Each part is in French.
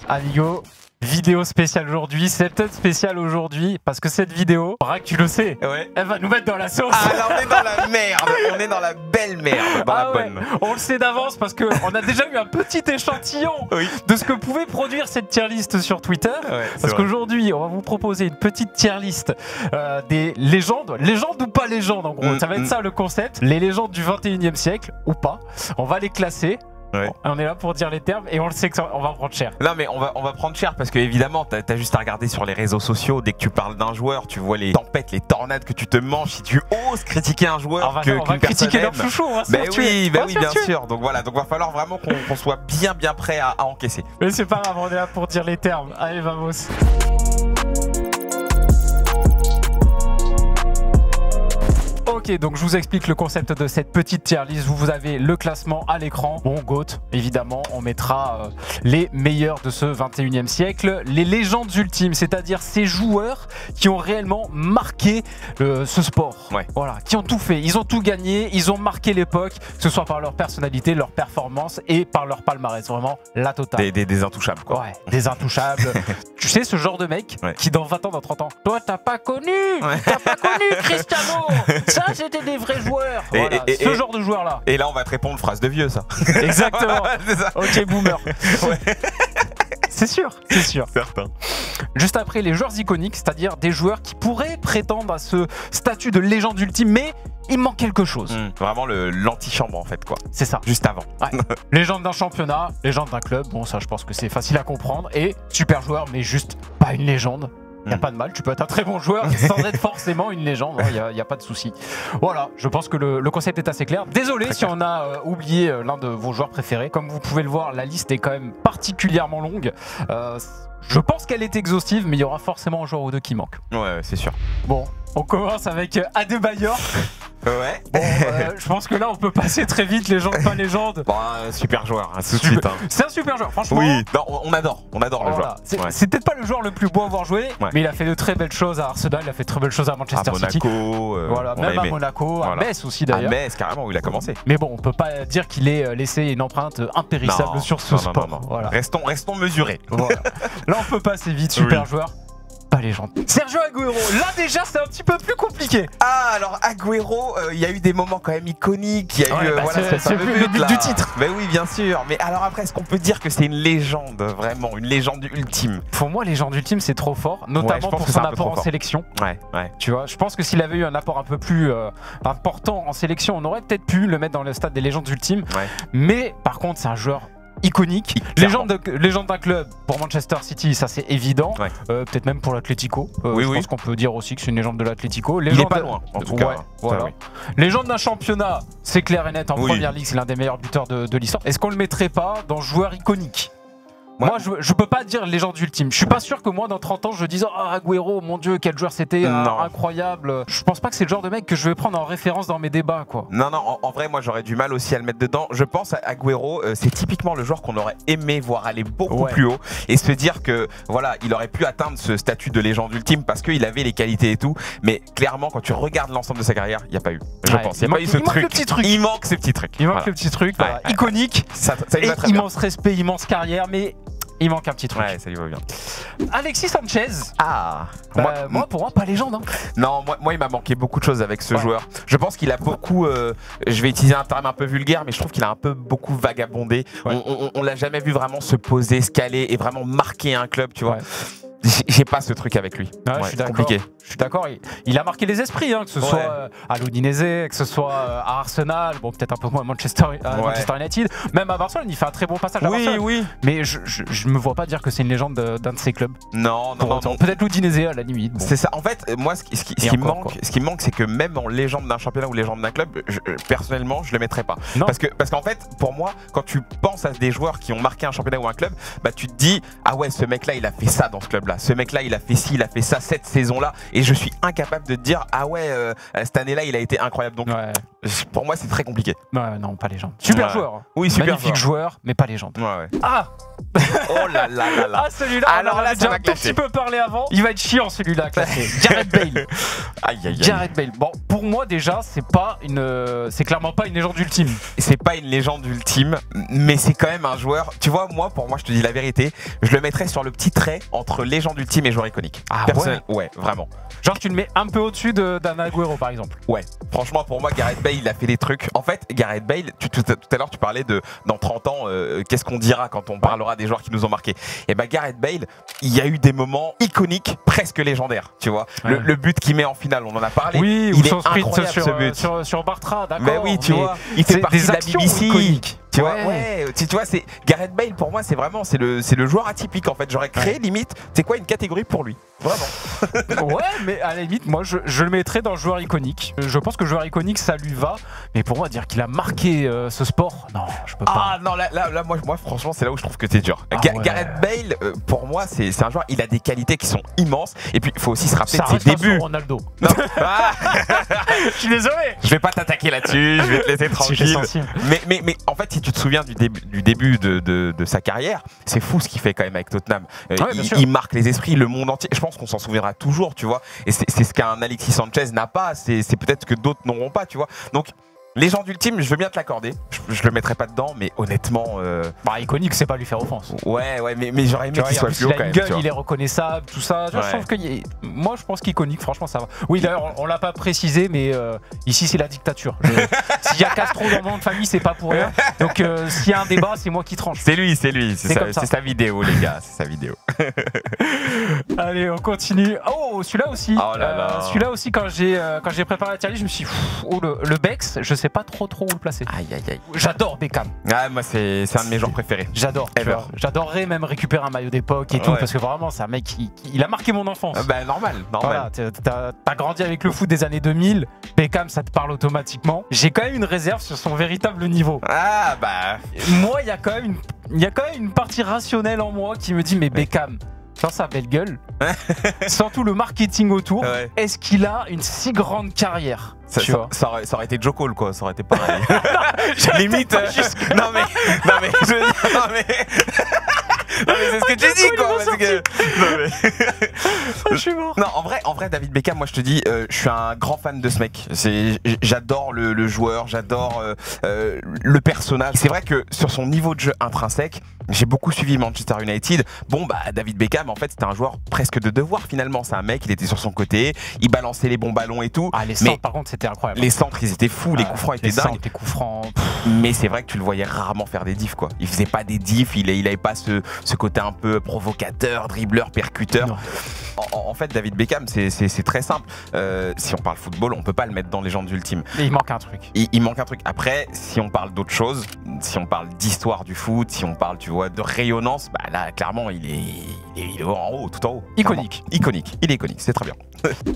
Amigo, vidéo spéciale aujourd'hui, setup spécial aujourd'hui, parce que cette vidéo, Braque, tu le sais, elle va nous mettre dans la sauce. Ah là, on est dans la merde, on est dans la belle merde, dans la bonne. On le sait d'avance parce qu'on a déjà eu un petit échantillon de ce que pouvait produire cette tier list sur Twitter. Parce qu'aujourd'hui, on va vous proposer une petite tier list des légendes, légendes ou pas légendes en gros, ça va être ça le concept. Les légendes du 21e siècle ou pas, on va les classer. On est là pour dire les termes et on le sait qu'on va prendre cher. Non mais on va prendre cher parce que évidemment t'as juste à regarder sur les réseaux sociaux. Dès que tu parles d'un joueur, tu vois les tempêtes, les tornades que tu te manges si tu oses critiquer un joueur. On va critiquer leur chouchou. Oui, bien sûr. Donc voilà, donc va falloir vraiment qu'on soit bien prêt à encaisser. Mais c'est pas grave, on est là pour dire les termes. Allez, vamos. Ok, donc je vous explique le concept de cette petite tier list. Vous avez le classement à l'écran. Bon, GOAT, évidemment, on mettra les meilleurs de ce 21e siècle. Les légendes ultimes, c'est-à-dire ces joueurs qui ont réellement marqué ce sport. Voilà, qui ont tout fait. Ils ont tout gagné, ils ont marqué l'époque, que ce soit par leur personnalité, leur performance et par leur palmarès. Vraiment, la totale. Des intouchables, quoi. Ouais, des intouchables. Tu sais, ce genre de mec qui dans 20 ans, dans 30 ans, toi, t'as pas connu Cristiano. Ça, c'était des vrais joueurs. Voilà, ce genre de joueurs-là. Et là, on va te répondre phrase de vieux, ça. Exactement. Ça. Ok, boomer. C'est sûr, c'est sûr. Certain. Juste après, les joueurs iconiques, c'est-à-dire des joueurs qui pourraient prétendre à ce statut de légende ultime, mais il manque quelque chose. Vraiment l'antichambre, en fait, quoi. C'est ça. Juste avant. Légende d'un championnat, légende d'un club. Bon, ça, je pense que c'est facile à comprendre. Et super joueur, mais juste pas une légende. Il n'y a pas de mal, tu peux être un très bon joueur sans être forcément une légende, il n'y a pas de souci. Voilà, je pense que le concept est assez clair. Désolé si on a oublié l'un de vos joueurs préférés. Comme vous pouvez le voir, la liste est quand même particulièrement longue. Je pense qu'elle est exhaustive, mais il y aura forcément un joueur ou deux qui manque. Ouais, c'est sûr. Bon, on commence avec Adebayor. Ouais. Bon, je pense que là on peut passer très vite, légende pas légende. Bon, super joueur, tout de suite. C'est un super joueur, franchement. Oui, non, on adore le joueur. C'est peut-être pas le joueur le plus beau à avoir joué, mais il a fait de très belles choses à Arsenal, il a fait de très belles choses à Manchester City. À Monaco, voilà, même à Monaco, à Metz aussi d'ailleurs. À Metz, carrément, où il a commencé. Mais bon, on peut pas dire qu'il ait laissé une empreinte impérissable sur ce sport. Non. Voilà. Restons mesurés. Voilà. Là on peut passer vite, super joueur. Pas légende. Sergio Agüero, là déjà c'est un petit peu plus compliqué. Ah alors Agüero, il y a eu des moments quand même iconiques, il y a eu c'est le but du titre. Mais oui bien sûr, mais alors après est-ce qu'on peut dire que c'est une légende, vraiment, une légende ultime? Pour moi légende ultime c'est trop fort, notamment pour son apport en sélection. Tu vois, je pense que s'il avait eu un apport un peu plus important en sélection, on aurait peut-être pu le mettre dans le stade des légendes ultimes. Mais par contre c'est un joueur iconique, légende d'un club pour Manchester City, ça c'est évident. Peut-être même pour l'Atlético. Je pense qu'on peut dire aussi que c'est une légende de l'Atlético. Il est pas loin, en tout cas. Voilà. Légende d'un championnat, c'est clair et net en première ligue, c'est l'un des meilleurs buteurs de l'histoire. Est-ce qu'on le mettrait pas dans joueur iconique? Moi, je peux pas dire légende ultime. Je suis pas sûr que moi, dans 30 ans, je dise oh, Agüero, mon Dieu, quel joueur c'était, incroyable. Je pense pas que c'est le genre de mec que je vais prendre en référence dans mes débats, quoi. Non, en vrai, moi, j'aurais du mal aussi à le mettre dedans. Je pense à Agüero, c'est typiquement le joueur qu'on aurait aimé voir aller beaucoup plus haut et se dire que, voilà, il aurait pu atteindre ce statut de légende ultime parce qu'il avait les qualités et tout. Mais clairement, quand tu regardes l'ensemble de sa carrière, il n'y a pas eu. Je pense. Il n'y a pas eu ce truc. Il manque ce petit truc. Il manque le petit truc, iconique. Ça et immense respect, immense carrière, mais il manque un petit truc. Ça lui va bien. Alexis Sanchez. Pour moi, pas légende. Non, moi, il m'a manqué beaucoup de choses avec ce joueur. Je pense qu'il a beaucoup, je vais utiliser un terme un peu vulgaire, mais je trouve qu'il a un peu beaucoup vagabondé. On l'a jamais vu vraiment se poser, se caler et vraiment marquer un club, tu vois. J'ai pas ce truc avec lui. Je suis compliqué. Je suis d'accord. Il a marqué les esprits, que ce soit à l'Udinese, que ce soit à Arsenal, bon peut-être un peu moins à Manchester United, même à Barcelone, il fait un très bon passage à Barcelone. Mais je me vois pas dire que c'est une légende d'un de ses clubs. Non. Peut-être l'Udinese à la limite. C'est ça. En fait, moi, ce qui me manque, c'est que même en légende d'un championnat ou légende d'un club, personnellement, je le mettrais pas. Parce qu'en fait, pour moi, quand tu penses à des joueurs qui ont marqué un championnat ou un club, bah tu te dis ah ouais, ce mec-là, il a fait ça dans ce club-là. là, ce mec là il a fait ci, il a fait ça cette saison là, et je suis incapable de te dire ah ouais cette année là il a été incroyable. Donc pour moi c'est très compliqué. Non, pas légende. Super joueur. Oui, super magnifique joueur, mais pas légende. Ah oh là là là là. Ah celui-là, alors là j'ai un tout petit peu parlé avant. Il va être chiant celui-là classé. Gareth Bale. Aïe aïe aïe. Gareth Bale. Bon, pour moi déjà c'est clairement pas une légende ultime. C'est pas une légende ultime, mais c'est quand même un joueur. Tu vois, pour moi je te dis la vérité, je le mettrais sur le petit trait entre légende ultime et joueur iconique. Ah ouais, vraiment. Genre tu le mets un peu au-dessus d'un Agüero par exemple. Ouais, franchement pour moi Gareth Bale il a fait des trucs. En fait Gareth Bale, tout à l'heure tu parlais de dans 30 ans, qu'est-ce qu'on dira quand on parlera des joueurs qui nous ont marqués. Et bah Gareth Bale, il y a eu des moments iconiques, presque légendaires, tu vois. Le but qu'il met en finale, on en a parlé. Oui, il ou son sprint ce but. sur Bartra, d'accord. Mais oui, tu vois, il fait partie des de la actions BBC. iconiques. Tu vois, tu vois, c'est Gareth Bale pour moi, c'est vraiment c'est le joueur atypique en fait. J'aurais créé limite, c'est quoi une catégorie pour lui, vraiment. Ouais, mais à la limite, moi je le mettrais dans le joueur iconique. Je pense que joueur iconique ça lui va, mais pour moi dire qu'il a marqué ce sport, non, je peux pas. Ah non, là moi franchement c'est là où je trouve que t'es dur. Gareth Bale, pour moi c'est un joueur, il a des qualités qui sont immenses. Et puis il faut aussi se rappeler de ses débuts. Ronaldo. Non. Je suis désolé. Je vais pas t'attaquer là-dessus, je vais te laisser tranquille. Mais en fait, si tu te souviens du début de sa carrière, c'est fou ce qu'il fait quand même avec Tottenham. Il marque les esprits, le monde entier. Je pense qu'on s'en souviendra toujours, tu vois. Et c'est ce qu'un Alexis Sanchez n'a pas. C'est peut-être que d'autres n'auront pas, tu vois. Donc légende ultime, je veux bien te l'accorder. Je le mettrais pas dedans, mais honnêtement. Bah, iconique, c'est pas lui faire offense. Ouais, mais j'aurais aimé qu'il soit plus haut quand même. Gueule, il est reconnaissable, tout ça. Je trouve que moi, je pense qu'iconique, franchement, ça va. Oui, d'ailleurs, on l'a pas précisé, mais ici, c'est la dictature. S'il y a Castro dans le nom de famille, c'est pas pour rien. Donc, s'il y a un débat, c'est moi qui tranche. C'est lui. C'est sa vidéo, les gars. C'est sa vidéo. Allez, on continue. Oh, celui-là aussi. Oh là là. Celui-là aussi, quand j'ai préparé la tier list, je me suis dit, le Bex, je sais pas trop où le placer. Aïe aïe aïe. J'adore Beckham. Ah, moi c'est un de mes joueurs préférés. J'adore. J'adorerais même récupérer un maillot d'époque et tout, parce que vraiment c'est un mec il a marqué mon enfance. Bah normal. Voilà, t'as grandi avec le foot des années 2000. Beckham, ça te parle automatiquement. J'ai quand même une réserve sur son véritable niveau. Ah bah. Moi, il y a quand même une partie rationnelle en moi qui me dit mais Beckham, sans sa belle gueule, sans tout le marketing autour, est-ce qu'il a une si grande carrière? Ça aurait été Joe Cole, quoi, ça aurait été pareil. Limite. Non mais c'est ce que tu dis, quoi. Je suis mort. Non, en vrai, David Beckham, moi je te dis, je suis un grand fan de ce mec. J'adore le joueur, j'adore le personnage. C'est vrai que sur son niveau de jeu intrinsèque, j'ai beaucoup suivi Manchester United. Bon, bah David Beckham, en fait, c'était un joueur presque de devoir finalement. C'est un mec, il était sur son côté, il balançait les bons ballons et tout. Ah, les centres, par contre, c'était incroyable. Les centres, ils étaient fous, les coups francs étaient dingues. Les coups francs. Mais c'est vrai que tu le voyais rarement faire des diffs, quoi. Il faisait pas des diffs, il avait pas ce côté un peu provocateur, dribbleur, percuteur. En fait, David Beckham, c'est très simple. Si on parle football, on peut pas le mettre dans les légendes ultimes. Mais il manque un truc. Il manque un truc. Après, si on parle d'autre chose, si on parle d'histoire du foot, si on parle, tu vois, de rayonnance, bah là, clairement, il est en haut, tout en haut. Iconique. Iconique. Il est iconique, c'est très bien.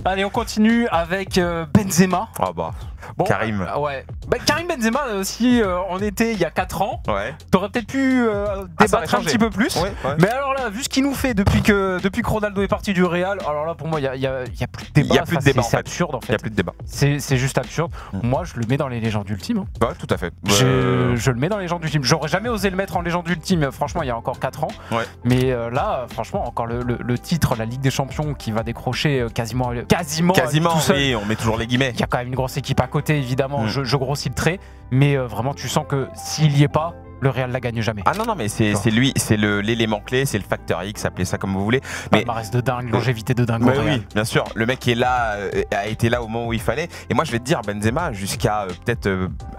Allez, on continue avec Benzema. Ah bah. Bon, Karim. Ouais. Bah, Karim Benzema, si on était il y a 4 ans, t'aurais peut-être pu débattre un petit peu plus. Ouais. Mais alors là, vu ce qu'il nous fait depuis que Ronaldo est parti du Real, alors là, pour moi, il y a plus de débat. Il y a plus de débat. C'est absurde, en fait. Il y a plus de débat. C'est juste absurde. Moi, je le mets dans les légendes ultimes. Ouais, tout à fait. Je le mets dans les légendes ultimes. J'aurais jamais osé le mettre en légende ultime, franchement, il y a encore 4 ans. Ouais. Mais là, franchement, encore le titre, la Ligue des Champions qui va décrocher quasiment tout seul. Oui, on met toujours les guillemets. Il y a quand même une grosse équipe à côté, évidemment. Je grossis le trait, mais vraiment, tu sens que s'il y est pas, le Real la gagne jamais. Ah non, mais c'est lui, c'est l'élément clé, c'est le facteur X, appelez ça comme vous voulez. Mais palmarès de dingue, longévité de dingue. Oui, bien sûr. Le mec est là, a été là au moment où il fallait. Et moi, je vais te dire, Benzema, jusqu'à peut-être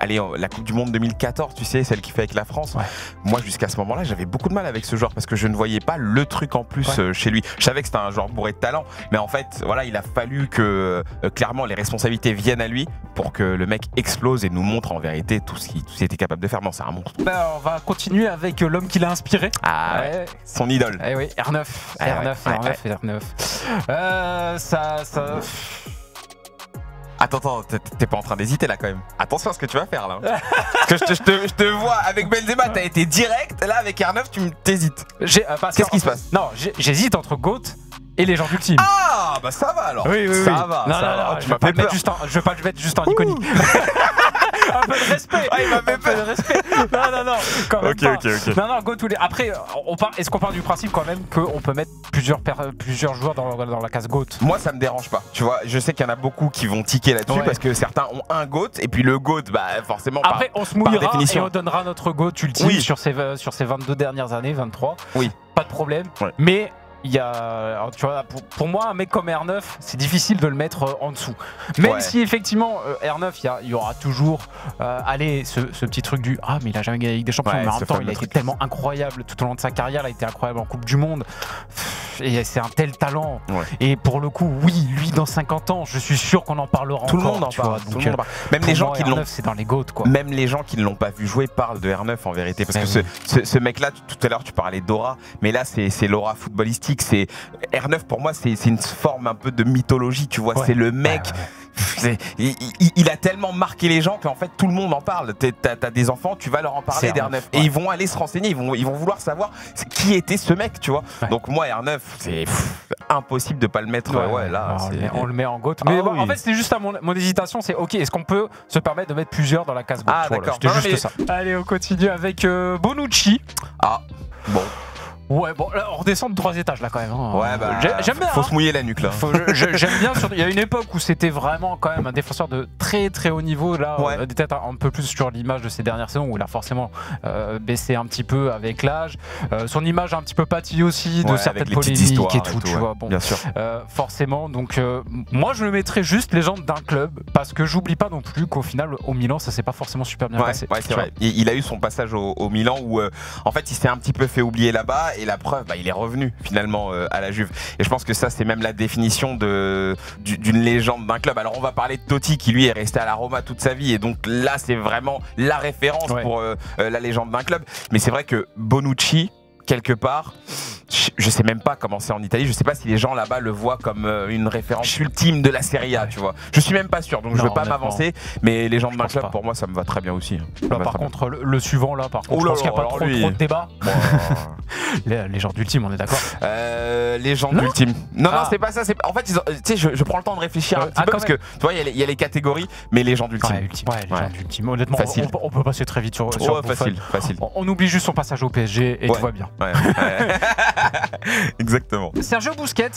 la Coupe du Monde 2014, tu sais, celle qu'il fait avec la France. Ouais. Moi, jusqu'à ce moment-là, j'avais beaucoup de mal avec ce joueur parce que je ne voyais pas le truc en plus chez lui. Je savais que c'était un joueur bourré de talent, mais en fait, voilà, il a fallu que clairement les responsabilités viennent à lui pour que le mec explose et nous montre en vérité tout ce qu'il était capable de faire. Non, c'est un monstre. On va continuer avec l'homme qui l'a inspiré. Ah ouais. Son idole. Eh oui, R9. R9. Attends, t'es pas en train d'hésiter là quand même. Attention à ce que tu vas faire là. Parce que je te vois avec Benzema, t'as été direct. Là avec R9, tu t'hésites. Qu'est-ce qui se passe? Non, j'hésite entre GOAT et les gens du team. Ah bah ça va alors. Oui, ça va. Non, ça non, va. non, Tu je m'as vais pas fait le mettre peur. juste en, je vais pas le mettre juste en iconique. Un peu de respect. Ah, il m'a fait Un peu de respect. Non, quand même pas. Ok. Non, go tous les. Après, est-ce qu'on part du principe quand même qu'on peut mettre plusieurs joueurs dans la case GOAT? Moi, ça me dérange pas. Tu vois, je sais qu'il y en a beaucoup qui vont tiquer là-dessus parce que certains ont un GOAT et puis le GOAT, bah forcément. Après, on se mouillera définition. et on donnera notre GOAT ultime sur ces 22 dernières années, 23. Oui. Pas de problème. Ouais. Mais il y a, alors, tu vois, pour moi, un mec comme R9, c'est difficile de le mettre en dessous. Même si effectivement, R9, il y aura toujours, ce petit truc du ah, mais il a jamais gagné avec des champions. Mais en même temps, il a été tellement incroyable tout au long de sa carrière. Il a été incroyable en Coupe du Monde. Et c'est un tel talent. Ouais. Et pour le coup, oui, lui, dans 50 ans, je suis sûr qu'on en parlera tout encore. Le monde en parle. Tout le monde en parle. Même les gens qui l'ont. C'est dans les GOAT, quoi. Même les gens qui ne l'ont pas vu jouer parlent de R9 en vérité. Parce que ce mec-là, tout à l'heure, tu parlais d'aura. Mais là, c'est l'aura footballistique. C'est R9 pour moi, c'est une forme un peu de mythologie, tu vois. C'est le mec. Il a tellement marqué les gens qu'en fait tout le monde en parle. T'as des enfants, tu vas leur en parler d'R9 et ils vont aller se renseigner, ils vont vouloir savoir qui était ce mec, tu vois. Donc moi R9, c'est impossible de pas le mettre. Là, on le met en GOAT. Mais en fait, c'est juste à mon hésitation, c'est ok. Est-ce qu'on peut se permettre de mettre plusieurs dans la case GOAT? Ah d'accord. C'était juste ça. Allez, on continue avec Bonucci. Ah bon. Ouais, bon, là, on redescend de 3 étages là quand même. Hein. Ouais, bah, j'aime bien. Faut se mouiller la nuque là. J'aime bien. Il y a une époque où c'était vraiment quand même un défenseur de très très haut niveau. Là, peut-être un peu plus sur l'image de ces dernières saisons où il a forcément baissé un petit peu avec l'âge. Son image a un petit peu pâti aussi de certaines polémiques et tout, tu vois. Bon, bien sûr. Forcément. Donc, moi, je le mettrais juste légende d'un club parce que j'oublie pas non plus qu'au final, au Milan, ça s'est pas forcément super bien passé. Ouais, c'est vrai. Il a eu son passage au Milan où, en fait, il s'est un petit peu fait oublier là-bas. Et la preuve, il est revenu finalement à la Juve. Et je pense que ça, c'est même la définition d'une légende d'un club. Alors on va parler de Totti qui lui est resté à la Roma toute sa vie. Et donc là, c'est vraiment la référence pour la légende d'un club. Mais c'est vrai que Bonucci, quelque part, je sais même pas comment c'est en Italie. Je sais pas si les gens là-bas le voient comme une référence ultime de la Serie A, tu vois. Je suis même pas sûr, donc je veux pas m'avancer. Mais les gens de d'un club, pour moi, ça me va très bien aussi. Là, par contre, le suivant, là, par contre, je pense qu'il n'y a pas trop de débat. Les gens d'Ultime, on est d'accord. Les gens d'Ultime. Non, c'est pas ça. En fait, tu sais, je prends le temps de réfléchir un petit peu parce que tu vois, il y a les catégories, mais les gens d'Ultime. Les gens d'Ultime. Honnêtement, on peut passer très vite sur facile. On oublie juste son passage au PSG et tout va bien. Exactement. Sergio Busquets.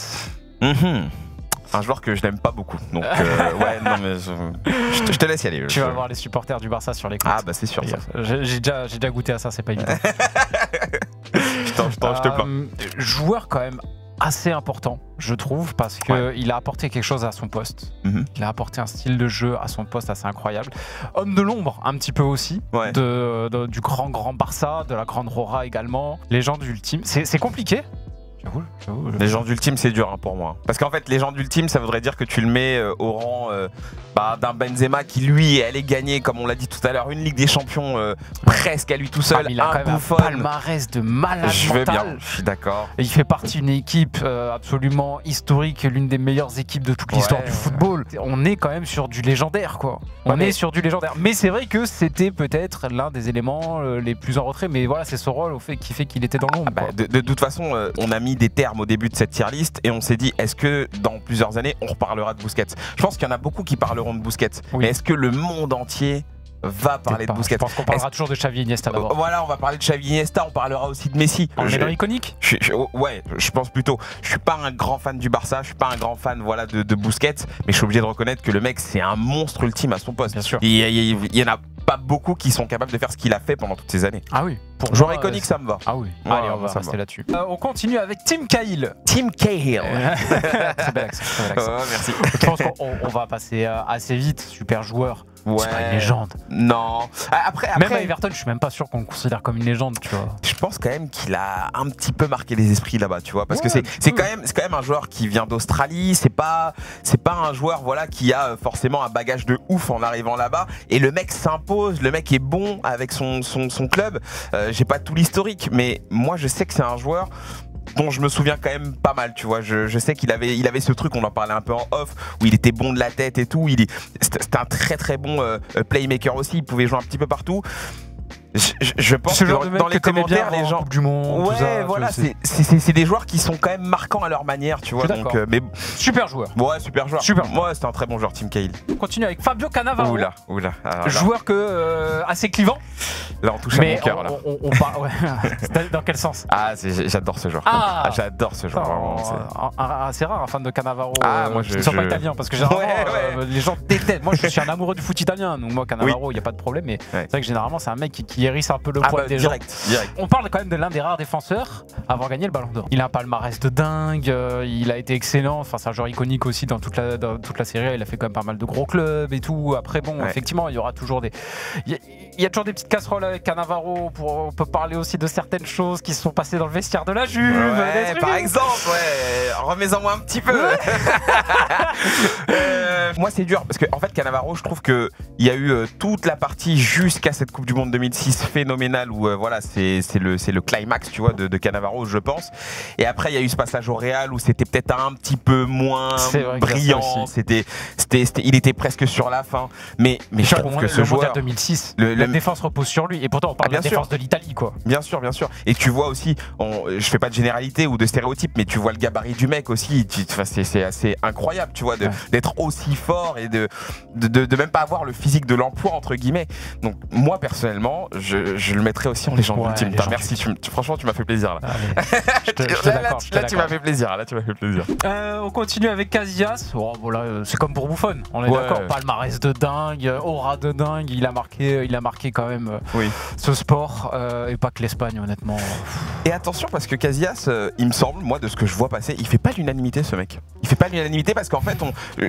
Un joueur que je n'aime pas beaucoup. Donc, non, mais je te laisse y aller. Tu vas voir les supporters du Barça sur les côtes. Ah, bah, c'est sûr. J'ai déjà goûté à ça, c'est pas évident. je te plains. Joueur quand même assez important, je trouve, parce qu'il a apporté quelque chose à son poste. Il a apporté un style de jeu à son poste assez incroyable. Homme de l'ombre, un petit peu aussi, du grand Barça, de la grande Rora également. Légende ultime. C'est compliqué. J'avoue. Les gens d'Ultime, c'est dur pour moi. Parce qu'en fait, les gens d'Ultime, ça voudrait dire que tu le mets au rang d'un Benzema qui, lui, allait gagner, comme on l'a dit tout à l'heure, une Ligue des Champions presque à lui tout seul. Il a quand même un palmarès de malade mental. Je veux bien, je suis d'accord. Il fait partie d'une équipe absolument historique, l'une des meilleures équipes de toute l'histoire du football. On est quand même sur du légendaire, quoi. On est sur du légendaire. Mais c'est vrai que c'était peut-être l'un des éléments les plus en retrait. Mais voilà, c'est ce rôle qui fait qu'il était dans l'ombre. De toute façon, on a mis des termes au début de cette tier list et on s'est dit, est-ce que dans plusieurs années, on reparlera de Busquets? Je pense qu'il y en a beaucoup qui parleront de Busquets. Mais est-ce que le monde entier va parler de Busquets? Je pense qu'on parlera toujours de Xavi Iniesta d'abord. Voilà, on va parler de Xavi Iniesta, on parlera aussi de Messi. On est dans l'iconique. Je pense plutôt. Je suis pas un grand fan du Barça, je suis pas un grand fan de Busquets, mais je suis obligé de reconnaître que le mec, c'est un monstre ultime à son poste. Bien sûr. Il y en a pas beaucoup qui sont capables de faire ce qu'il a fait pendant toutes ces années. Ah oui. Pour joueur iconique, ça me va. Ah oui. Allez, on va rester là-dessus. On continue avec Tim Cahill. Tim Cahill. Très bel accent. Merci. Je pense qu'on va passer assez vite. Super joueur. C'est pas une légende. Non. Après, même à Everton, je suis même pas sûr qu'on le considère comme une légende, tu vois. Je pense quand même qu'il a un petit peu marqué les esprits là-bas, tu vois, parce que c'est quand même un joueur qui vient d'Australie. C'est pas un joueur qui a forcément un bagage de ouf en arrivant là-bas. Et le mec s'impose, le mec est bon avec son club. J'ai pas tout l'historique, mais moi je sais que c'est un joueur dont je me souviens quand même pas mal, tu vois. Je sais qu'il avait ce truc, on en parlait un peu en off, où il était bon de la tête et tout. C'était un très très bon playmaker aussi, il pouvait jouer un petit peu partout. Je pense ce que genre de mec dans les commentaires, les gens. Coupe du Monde, tout ça, voilà, c'est des joueurs qui sont quand même marquants à leur manière, tu vois. Donc, mais super joueur. Ouais, super joueur. Super. Ouais, c'était un très bon joueur, Tim Cahill. On continue avec Fabio Cannavaro. Oula. Joueur assez clivant. Là, on touche à mon cœur, là. On parle, ouais. Dans quel sens? Ah, j'adore ce joueur. J'adore ce joueur. C'est rare, un fan de Cannavaro. Moi, je ne sois pas italien, parce que généralement, les gens détestent. Moi, je suis un amoureux du foot italien, donc moi, Cannavaro, il n'y a pas de problème. Mais c'est vrai que généralement, c'est un mec qui hérisse un peu le poil des gens. Direct. On parle quand même de l'un des rares défenseurs à avoir gagné le Ballon d'Or. Il a un palmarès de dingue, il a été excellent. Enfin, c'est un joueur iconique aussi dans toute la série. Il a fait quand même pas mal de gros clubs et tout. Après, bon, effectivement, il y aura toujours il y a toujours des petites casseroles avec Cannavaro. On peut parler aussi de certaines choses qui se sont passées dans le vestiaire de la Juve. Par exemple, remets-en moi un petit peu. Moi, c'est dur parce que en fait, Cannavaro, je trouve que il y a eu toute la partie jusqu'à cette Coupe du Monde 2006 phénoménale où voilà, c'est le climax, tu vois, de Cannavaro, je pense. Et après, il y a eu ce passage au Real où c'était peut-être un petit peu moins brillant. Il était presque sur la fin. Mais je trouve que ce joueur, 2006, la défense repose sur lui. Et pourtant, on parle de la défense de l'Italie, quoi. Bien sûr. Et tu vois aussi, je fais pas de généralité ou de stéréotype, mais tu vois le gabarit du mec aussi. C'est assez incroyable, tu vois, d'être aussi fort et de même pas avoir le physique de l'emploi, entre guillemets. Donc moi personnellement, je le mettrais aussi en légende ultime. Merci, franchement tu m'as fait plaisir là. Là tu m'as fait plaisir. On continue avec Casillas. C'est comme pour Buffon, on est d'accord. Palmarès de dingue, aura de dingue. Il a marqué quand même ce sport et pas que l'Espagne, honnêtement. Et attention parce que Casillas, il me semble, moi de ce que je vois passer, il fait pas l'unanimité, ce mec. Il fait pas l'unanimité parce qu'en fait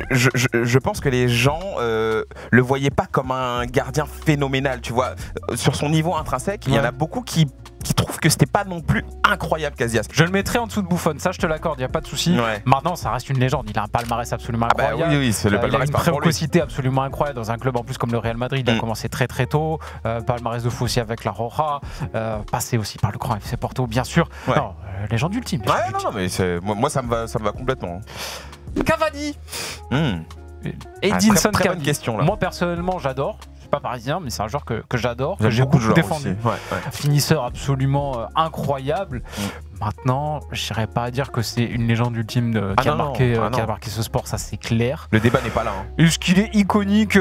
je pense que les gens le voyaient pas comme un gardien phénoménal, tu vois. Sur son niveau intrinsèque, il y en a beaucoup qui trouvent que c'était pas non plus incroyable, Casillas. Je le mettrais en dessous de Buffon, ça je te l'accorde, il n'y a pas de souci. Maintenant, ça reste une légende, il a un palmarès absolument incroyable. C'est le palmarès. Il a une précocité absolument incroyable dans un club en plus comme le Real Madrid. Il a commencé très très tôt. Palmarès de fou aussi avec la Roja. Passé aussi par le grand FC Porto, bien sûr. Non, légende ultime. Mais moi ça me va complètement. Cavani. Edinson très bonne question là. Moi personnellement, j'adore. Pas parisien, mais c'est un joueur que j'adore, que j'ai beaucoup défendu. Finisseur absolument incroyable. Maintenant, je n'irais pas à dire que c'est une légende ultime qui a marqué ce sport, ça c'est clair. Le débat n'est pas là. Est-ce qu'il est iconique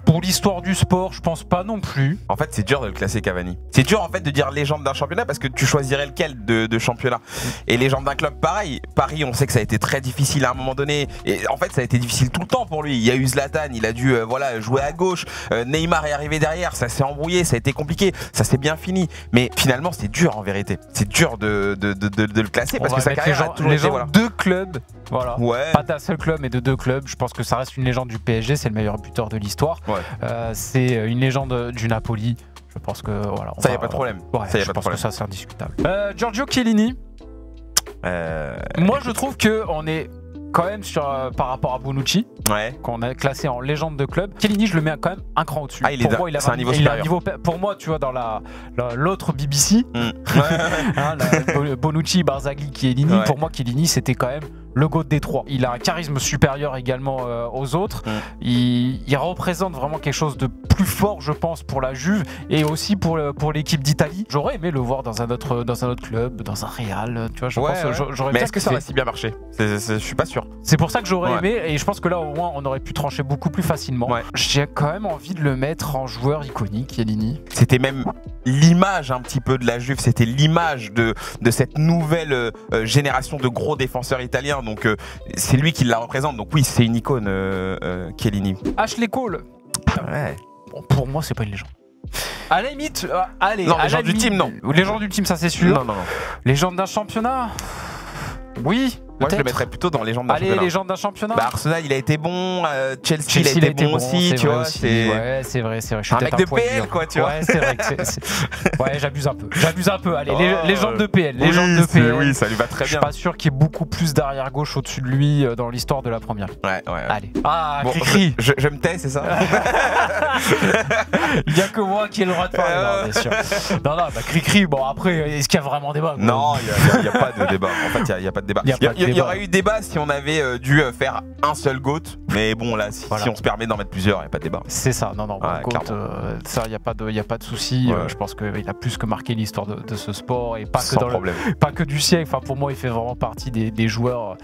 pour l'histoire du sport? Je pense pas non plus. En fait, c'est dur de le classer, Cavani. C'est dur en fait de dire légende d'un championnat parce que tu choisirais lequel de championnat. Et légende d'un club, pareil. Paris, on sait que ça a été très difficile à un moment donné. Et en fait, ça a été difficile tout le temps pour lui. Il y a eu Zlatan, il a dû jouer à gauche. Neymar est arrivé derrière, ça s'est embrouillé, ça a été compliqué. Ça s'est bien fini. Mais finalement, c'est dur en vérité. C'est dur de le classer parce que sa carrière a toujours été deux clubs, pas d'un seul club mais de deux clubs. Je pense que ça reste une légende du PSG, c'est le meilleur buteur de l'histoire. C'est une légende du Napoli. Je pense que ça y a pas de problème. Je pense que ça c'est indiscutable. Giorgio Chiellini. Moi je trouve que on est quand même par rapport à Bonucci, qu'on a classé en légende de club. Chiellini, je le mets quand même un cran au-dessus. Pour moi, il a un niveau supérieur. Pour moi, tu vois, dans l'autre BBC, Bonucci, Barzagli, Chiellini, pour moi, Chiellini, c'était quand même le GOAT des trois. Il a un charisme supérieur également aux autres. Il représente vraiment quelque chose de plus fort, je pense, pour la Juve et aussi pour l'équipe d'Italie. J'aurais aimé le voir dans un autre club, dans un Real. Tu vois, j'aurais. Mais est-ce que ça aurait si bien marché? Je suis pas sûr. C'est pour ça que j'aurais aimé et je pense que là, au moins, on aurait pu trancher beaucoup plus facilement. J'ai quand même envie de le mettre en joueur iconique, Chiellini. C'était même l'image un petit peu de la Juve. C'était l'image de cette nouvelle génération de gros défenseurs italiens. Donc c'est lui qui la représente. Donc oui, c'est une icône, Chiellini. Ashley Cole. Bon, pour moi, c'est pas une légende. À la limite, allez. Non, légende du team, non. Légende du team, ça c'est sûr. Non. Légende d'un championnat. Oui. Moi, je le mettrais plutôt dans légende d'un championnat. Allez, légende d'un championnat. Arsenal, il a été bon. Chelsea, il a été bon aussi, tu vois. C'est vrai. Je suis un mec de PL, quoi, tu vois. Ouais, c'est vrai. J'abuse un peu. Allez, légende de PL. Légende de PL. Oui, ça lui va très bien. Je suis pas sûr qu'il y ait beaucoup plus d'arrière gauche au-dessus de lui dans l'histoire de la première. Ouais. Allez. Cricri. Je me tais, c'est ça? Il n'y a que moi qui ai le droit de parler, bien sûr. Non, Cricri, bon, après, est-ce qu'il y a vraiment débat? Non, il n'y a pas de débat. En fait, il n'y a pas de débat. débat. Il y aurait eu débat si on avait dû faire un seul GOAT, mais bon là, si on se permet d'en mettre plusieurs, il n'y a pas de débat. C'est ça, non, GOAT, ça, il n'y a pas de souci. Ouais. Je pense qu'il a plus que marqué l'histoire de ce sport et pas Sans que, problème. pas que du siècle. Enfin, pour moi, il fait vraiment partie des joueurs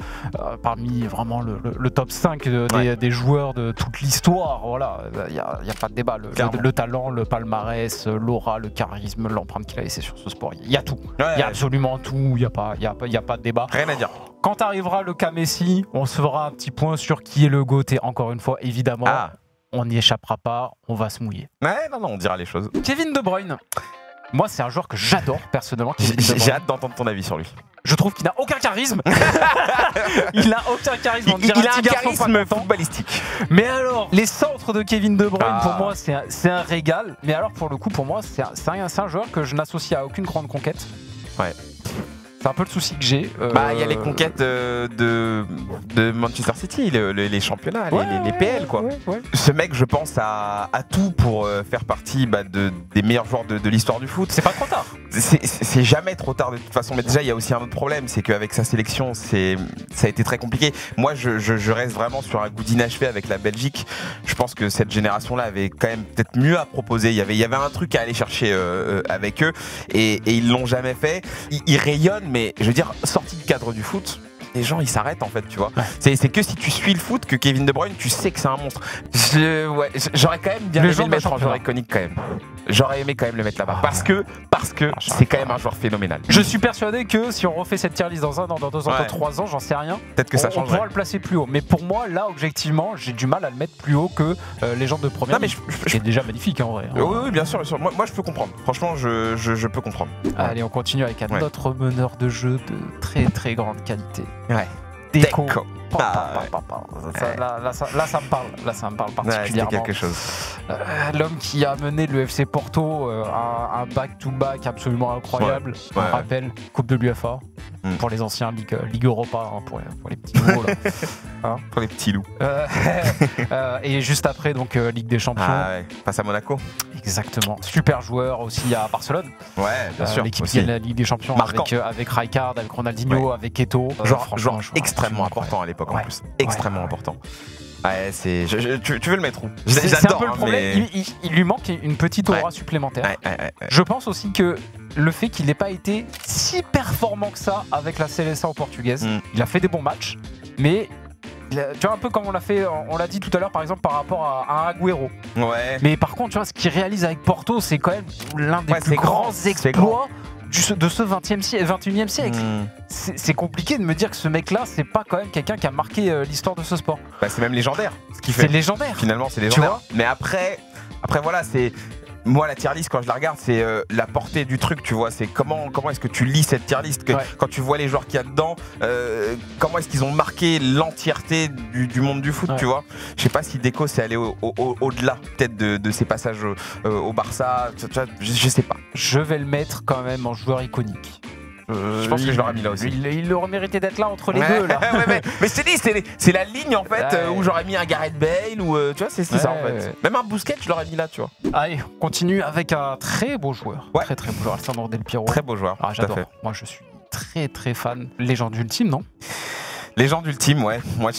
parmi vraiment le top 5 des joueurs de toute l'histoire. Voilà, il n'y a pas de débat. Le talent, le palmarès, l'aura, le charisme, l'empreinte qu'il a laissé sur ce sport. Il y a tout. Il y a absolument tout. Il n'y a pas de débat. Rien à dire. Quand arrivera le cas Messi, on se fera un petit point sur qui est le GOAT. Et encore une fois, évidemment, on n'y échappera pas. On va se mouiller. Ouais, non, on dira les choses. Kevin De Bruyne. Moi, c'est un joueur que j'adore personnellement. J'ai hâte d'entendre ton avis sur lui. Je trouve qu'il n'a aucun charisme. Il n'a aucun charisme. Il a un charisme footballistique. Mais alors, les centres de Kevin De Bruyne, pour moi, c'est un régal. Mais alors, pour le coup, pour moi, c'est un joueur que je n'associe à aucune grande conquête. Ouais. C'est un peu le souci que j'ai. Il y a les conquêtes de Manchester City, les championnats, les PL quoi. Ouais. Ce mec, je pense, a tout pour faire partie des meilleurs joueurs de l'histoire du foot. C'est pas trop tard. C'est jamais trop tard de toute façon. Mais déjà, il y a aussi un autre problème, c'est qu'avec sa sélection, ça a été très compliqué. Moi, je reste vraiment sur un goût d'inachevé avec la Belgique. Je pense que cette génération-là avait quand même peut-être mieux à proposer. Il y avait un truc à aller chercher avec eux et ils l'ont jamais fait. Ils rayonnent. Mais je veux dire, sorti du cadre du foot, les gens ils s'arrêtent en fait, tu vois. C'est que si tu suis le foot que Kevin De Bruyne, tu sais que c'est un monstre. J'aurais quand même bien aimé le mettre en joueur iconique quand même. J'aurais aimé quand même le mettre là-bas parce que c'est quand même un joueur phénoménal. Je suis persuadé que si on refait cette tier list dans 1 an, dans 2 ans, dans 3 ans, j'en sais rien. Peut-être que ça changerait. On pourra le placer plus haut. Mais pour moi, là, objectivement, j'ai du mal à le mettre plus haut que les gens de première. Non, mais c'est déjà magnifique en vrai. Oui, bien sûr. Moi, je peux comprendre. Franchement, je peux comprendre. Allez, on continue avec un autre meneur de jeu de très très grande qualité. Ouais. Deco. Là, ça me parle. Là, ça me parle particulièrement. C'était quelque chose. L'homme qui a mené le FC Porto à un back-to-back absolument incroyable. On rappelle, Coupe de l'UEFA. Pour les anciens, Ligue Europa, pour les petits gros. Là. Pour les petits loups. Et juste après, donc, Ligue des Champions. Face à Monaco. Exactement. Super joueur aussi à Barcelone. Ouais, bien sûr. L'équipe qui gagne la Ligue des Champions avec Rijkaard, avec Ronaldinho, avec Eto'o. Genre extrêmement important à l'époque en plus. Extrêmement important. Ouais, tu veux le mettre où? C'est un peu le problème. Il lui manque une petite aura supplémentaire. Je pense aussi que le fait qu'il n'ait pas été si performant que ça avec la Seleção portugaise, il a fait des bons matchs, mais tu vois, un peu comme on l'a dit tout à l'heure par exemple par rapport à un Agüero. Ouais. Mais par contre, tu vois, ce qu'il réalise avec Porto, c'est quand même l'un des plus grands exploits de ce 21e siècle. C'est compliqué de me dire que ce mec-là, c'est pas quand même quelqu'un qui a marqué l'histoire de ce sport. C'est même légendaire ce qu'il fait. C'est légendaire. Finalement, c'est légendaire. Mais après voilà, c'est... Moi, la tier list, quand je la regarde, c'est la portée du truc, tu vois. C'est comment est-ce que tu lis cette tier list quand tu vois les joueurs qu'il y a dedans, comment est-ce qu'ils ont marqué l'entièreté du monde du foot, tu vois. Je sais pas si Deco s'est allé au-delà, peut-être, de ses passages au Barça, je sais pas. Je vais le mettre quand même en joueur iconique. Je pense que je l'aurais mis là aussi. Il aurait mérité d'être là entre les deux. Là. mais c'est la ligne en fait où j'aurais mis un Gareth Bale ou tu vois, c'est ça en fait. Même un Busquets, je l'aurais mis là, tu vois. Allez, on continue avec un très beau joueur. Très très beau joueur, Alessandro Del Piero. Très beau joueur. J'adore. Moi, je suis très très fan. Légende ultime, non? Légende ultime, ouais. Moi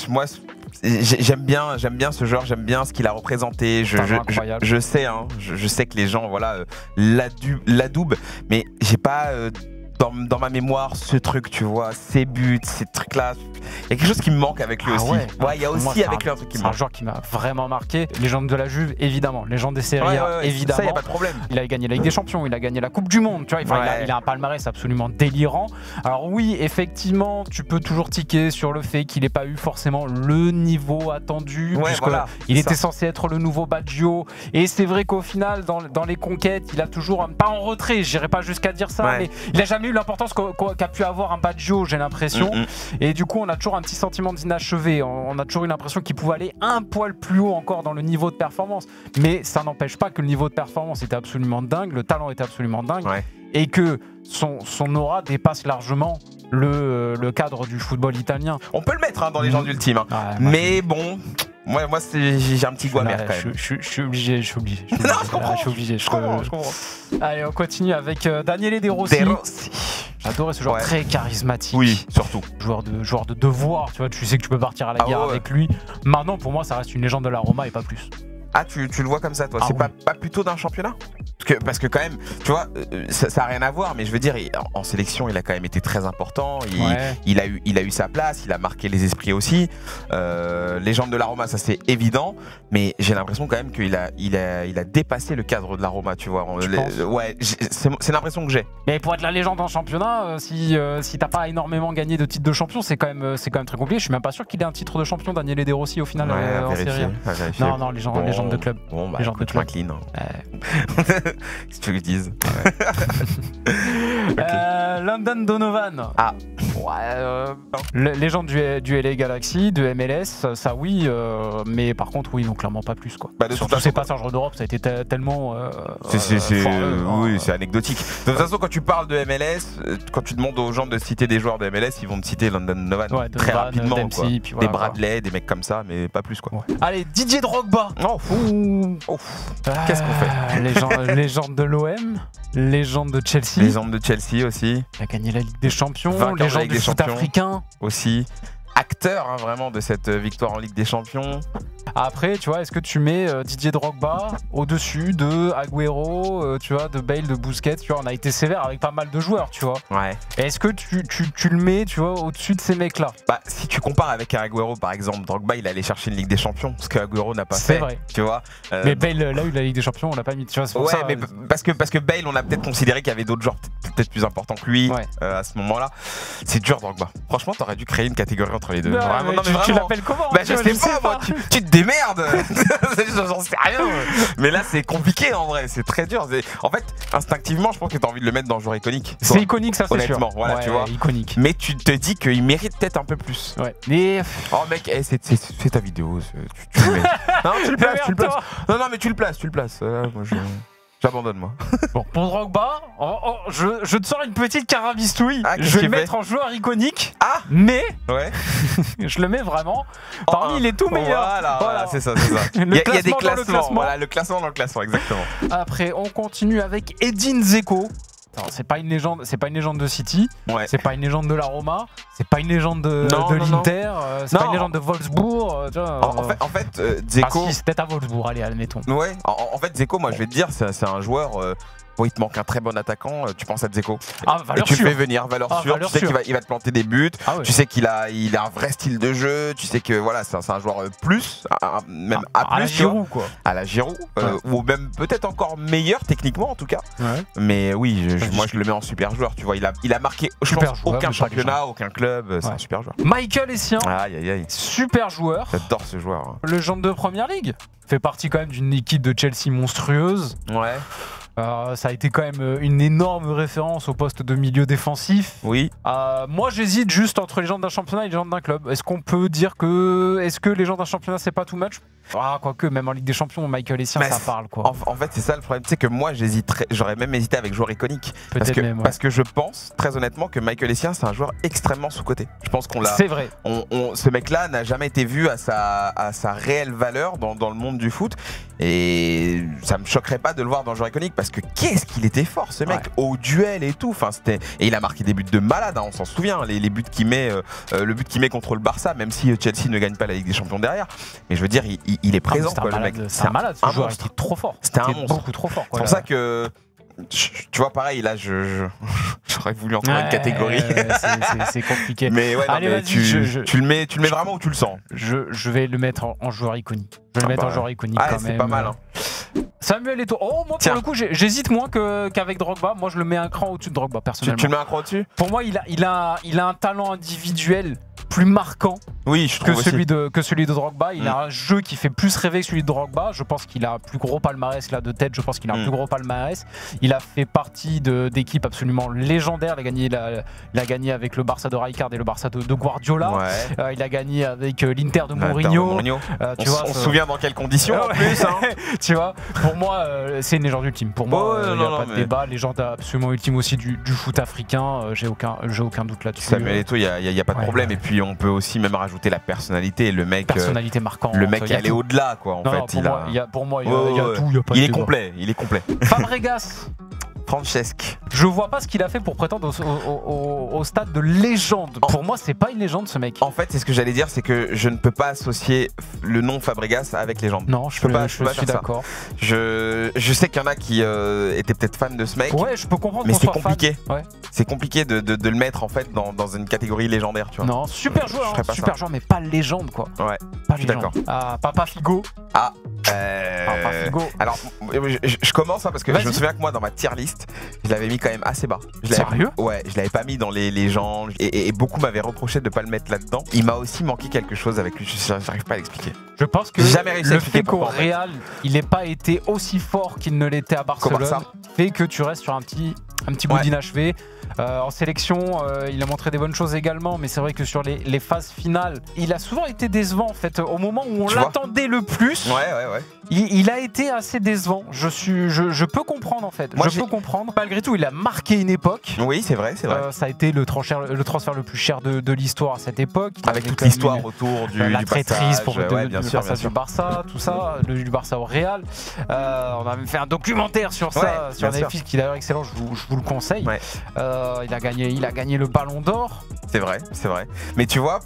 j'aime bien ce joueur, j'aime bien ce qu'il a représenté. Je sais, je sais que les gens, l'adoubent, mais j'ai pas dans ma mémoire ce truc, tu vois, ces buts, ces trucs-là. Il y a quelque chose qui me manque avec lui aussi. Il y a aussi avec lui un truc qui me manque. C'est un joueur qui m'a vraiment marqué. Légende de la Juve, évidemment. Légende des Serie A, évidemment. Ça, il n'y a pas de problème. Il a gagné la Ligue des Champions, il a gagné la Coupe du Monde. Tu vois, il a un palmarès absolument délirant. Alors oui, effectivement, tu peux toujours tiquer sur le fait qu'il n'ait pas eu forcément le niveau attendu. Il était censé être le nouveau Baggio. Et c'est vrai qu'au final, dans les conquêtes, il a toujours pas en retrait. Je n'irai pas jusqu'à dire ça, mais il n'a jamais eu l'importance qu'a pu avoir un Baggio, j'ai l'impression. Et du coup, on a toujours un petit sentiment d'inachevé. On a toujours eu l'impression qu'il pouvait aller un poil plus haut encore dans le niveau de performance. Mais ça n'empêche pas que le niveau de performance était absolument dingue, le talent était absolument dingue, et que son aura dépasse largement le cadre du football italien. On peut le mettre dans les gens ultimes. Mais bon... Moi j'ai un petit goût amer quand même. Je suis obligé. Non, je comprends. Je comprends. Allez, on continue avec Daniele De Rossi. J'adorais ce joueur très charismatique. Oui, surtout. Joueur de devoir, tu vois, tu sais que tu peux partir à la guerre avec lui. Maintenant, pour moi, ça reste une légende de la Roma et pas plus. Ah, tu le vois comme ça, toi? C'est pas plutôt d'un championnat? Parce que quand même, tu vois, ça n'a rien à voir, mais je veux dire, en sélection, il a quand même été très important. Il a eu sa place, il a marqué les esprits aussi. Légende de la Roma, ça c'est évident, mais j'ai l'impression quand même qu'il a dépassé le cadre de la Roma, tu vois. Ouais, c'est l'impression que j'ai. Mais pour être la légende en championnat, si t'as pas énormément gagné de titres de champion, c'est quand même très compliqué. Je suis même pas sûr qu'il ait un titre de champion, Daniele De Rossi, au final, en Serie A. Non, légende de club. Bon, bah, je m'incline. Si tu le dises. Landon Donovan. Ah. Ouais, légende du LA Galaxy, de MLS, ça oui, mais par contre, oui, non, clairement pas plus, quoi. Bah, surtout ces passages en Europe, ça a été tellement. Oui, c'est anecdotique. De toute façon, quand tu parles de MLS, quand tu demandes aux gens de citer des joueurs de MLS, ils vont te citer Landon Donovan très rapidement. Dempsey, quoi. Des Bradley, des mecs comme ça, mais pas plus, quoi. Ouais. Allez, Didier Drogba. Qu'est-ce qu'on fait? Légende de l'OM, légende de Chelsea. Légende de Chelsea aussi. Il a gagné la Ligue des Champions, légende du foot africain. Aussi. Acteur vraiment de cette victoire en Ligue des Champions. Après, tu vois, est-ce que tu mets Didier Drogba au-dessus de Agüero, tu vois, de Bale, de Busquets, tu vois, on a été sévère avec pas mal de joueurs, tu vois. Ouais. Est-ce que tu le mets, tu vois, au-dessus de ces mecs-là? Bah, si tu compares avec un Agüero, par exemple, Drogba, il allait chercher une Ligue des Champions, ce que Agüero n'a pas fait. C'est vrai. Tu vois. Mais Bale, là, eu la Ligue des Champions, on l'a pas mis, tu vois, c'est pour ça. Mais parce que Bale, on a peut-être considéré qu'il y avait d'autres joueurs peut-être plus importants que lui à ce moment-là. C'est dur, Drogba. Franchement, t'aurais dû créer une catégorie entre les deux. Vraiment, tu l'appelles comment? Bah, je sais pas, moi, tu te démerdes. J'en sais rien. Mais là, c'est compliqué en vrai, c'est très dur. En fait, instinctivement, je pense que t'as envie de le mettre dans joueur iconique. C'est iconique, ça, c'est sûr. Honnêtement, voilà, tu vois. Iconique. Mais tu te dis qu'il mérite peut-être un peu plus. Ouais. Mais. Oh, mec, c'est ta vidéo. Tu le mets. Non, tu le places, Non, mais tu le places. Moi, j'abandonne, moi. Bon, pour Drogba, je te sors une petite carabistouille. Je vais le mettre en joueur iconique. Mais je le mets vraiment parmi les tout meilleurs. Voilà, c'est ça. Il y a des classements. Voilà, le classement dans le classement, exactement. Après, on continue avec Edin Dzeko. C'est pas une légende de City, c'est pas une légende de la Roma, c'est pas une légende de l'Inter, c'est pas une légende de Wolfsburg. En fait, Dzeko. Ah si, c'est peut-être à Wolfsburg, allez, admettons. Ouais, en fait, Dzeko, moi je vais te dire, c'est un joueur. Il te manque un très bon attaquant, tu penses à Dzeko. Et tu le fais venir, valeur sûre, tu sais qu'il va te planter des buts, tu sais qu'il a un vrai style de jeu, tu sais que voilà, c'est un joueur plus, même A+, à la Giroud, quoi. À la Giroud, ou même peut-être encore meilleur techniquement en tout cas. Mais oui, moi je le mets en super joueur, tu vois, il a marqué aucun championnat, aucun club, c'est un super joueur. Michael Essien, super joueur. J'adore ce joueur. Légende de Première Ligue, fait partie quand même d'une équipe de Chelsea monstrueuse. Ouais. Ça a été quand même une énorme référence au poste de milieu défensif. Oui. Moi, j'hésite juste entre légende d'un championnat et légende d'un club. Est-ce qu'on peut dire que légende d'un championnat, c'est pas too much? Quoique, même en Ligue des Champions, Michael Essien, ça parle, quoi. En fait, c'est ça le problème. Tu sais que moi, j'aurais même hésité avec joueur iconique. Parce que je pense, très honnêtement, que Michael Essien, c'est un joueur extrêmement sous-coté. Je pense qu'on l'a. C'est vrai. Ce mec-là n'a jamais été vu à sa réelle valeur dans le monde du foot. Et ça me choquerait pas de le voir dans le joueur iconique parce que qu'est-ce qu'il était fort, ce mec, au duel et tout. Enfin, et il a marqué des buts de malade, on s'en souvient. Les buts qu'il met, le but qu'il met contre le Barça, même si Chelsea ne gagne pas la Ligue des Champions derrière. Mais je veux dire, il est présent, quoi, le mec. C'est un malade, ce joueur. Il était trop fort. C'était un monstre. Beaucoup trop fort. C'est pour ça que. Tu vois, pareil, là, j'aurais voulu en trouver une catégorie. C'est compliqué. Mais ouais, allez, tu le mets vraiment où tu le sens. Je vais le mettre en joueur iconique. Je vais le mettre en joueur iconique quand même. C'est pas mal. Samuel Eto'o. Moi, pour le coup, j'hésite moins qu'avec Drogba. Moi, je le mets un cran au-dessus de Drogba, personnellement. Tu le mets un cran au-dessus? Pour moi, il a un talent individuel plus marquant que celui de Drogba. Il a un jeu qui fait plus rêver que celui de Drogba. Je pense qu'il a un plus gros palmarès là de tête. Je pense qu'il a un plus gros palmarès. Il a fait partie d'équipes absolument légendaires. Il a gagné avec le Barça de Rijkaard et le Barça de Guardiola. Il a gagné avec l'Inter de Mourinho. On se souvient dans quelles conditions en plus. Tu vois, pour moi, c'est une légende ultime. Pour moi, il n'y a pas de débat. Légende absolument ultime aussi du foot africain. J'ai aucun doute là-dessus. Samuel Eto'o, il n'y a pas de problème. Et puis on peut aussi même rajouter la personnalité. Le mec, marquante. Le mec est allé au-delà, quoi. En fait, pour moi, il y a tout. Il est complet. Fabregas. Francesc. Je vois pas ce qu'il a fait pour prétendre au stade de légende. Pour moi, c'est pas une légende, ce mec. En fait, c'est ce que j'allais dire, c'est que je ne peux pas associer le nom Fabregas avec légende. Non, je suis d'accord. Je sais qu'il y en a qui étaient peut-être fans de ce mec. Ouais, je peux comprendre. Mais c'est compliqué. Ouais. C'est compliqué de le mettre en fait dans une catégorie légendaire, tu vois. Non, super joueur, super joueur, mais pas légende quoi. Ouais. Pas légende. Ah, Papa Figo. Ah. Papa Figo. Alors, je commence parce que je me souviens que moi, dans ma tier list, je l'avais mis quand même assez bas. Sérieux? Ouais, je l'avais pas mis dans les légendes et beaucoup m'avaient reproché de pas le mettre là-dedans. Il m'a aussi manqué quelque chose avec lui, j'arrive pas à l'expliquer. Je pense que le fait qu'au Real, il n'ait pas été aussi fort qu'il ne l'était à Barcelone fait que tu restes sur un petit bout d'inachevé. En sélection, il a montré des bonnes choses également, mais c'est vrai que sur les phases finales, il a souvent été décevant en fait. Au moment où on l'attendait le plus, il a été assez décevant. Je peux comprendre en fait. Je peux comprendre. Malgré tout, il a marqué une époque. Oui, c'est vrai, c'est vrai. Ça a été le transfert le plus cher de l'histoire à cette époque. Avec toute l'histoire autour du traîtrise pour du passage du Barça, tout ça, du Barça au Real. On a même fait un documentaire sur ça, sur Netflix, qui est d'ailleurs excellent. Je vous le conseille. Il a gagné le Ballon d'Or. C'est vrai, c'est vrai. Mais tu vois,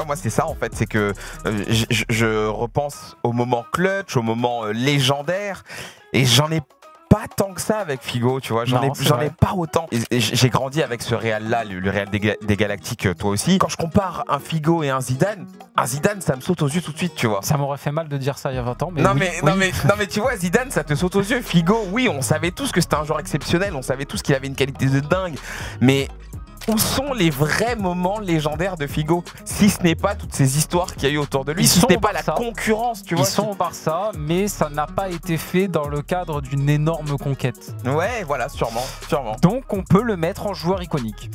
moi c'est ça en fait, c'est que je repense au moment clutch, au moment légendaire, et j'en ai pas tant que ça avec Figo, tu vois, j'en ai pas autant. Et j'ai grandi avec ce Real là, le Real des Galactiques, toi aussi. Quand je compare un Figo et un Zidane, ça me saute aux yeux tout de suite, tu vois. Ça m'aurait fait mal de dire ça il y a 20 ans, mais non mais tu vois, Zidane, ça te saute aux yeux. Figo, oui, on savait tous que c'était un joueur exceptionnel, on savait tous qu'il avait une qualité de dingue, mais où sont les vrais moments légendaires de Figo? Si ce n'est pas toutes ces histoires qu'il y a eu autour de lui, si ce n'est pas la concurrence, tu vois. Ils sont au Barça, mais ça n'a pas été fait dans le cadre d'une énorme conquête. Ouais, voilà, sûrement. Donc on peut le mettre en joueur iconique.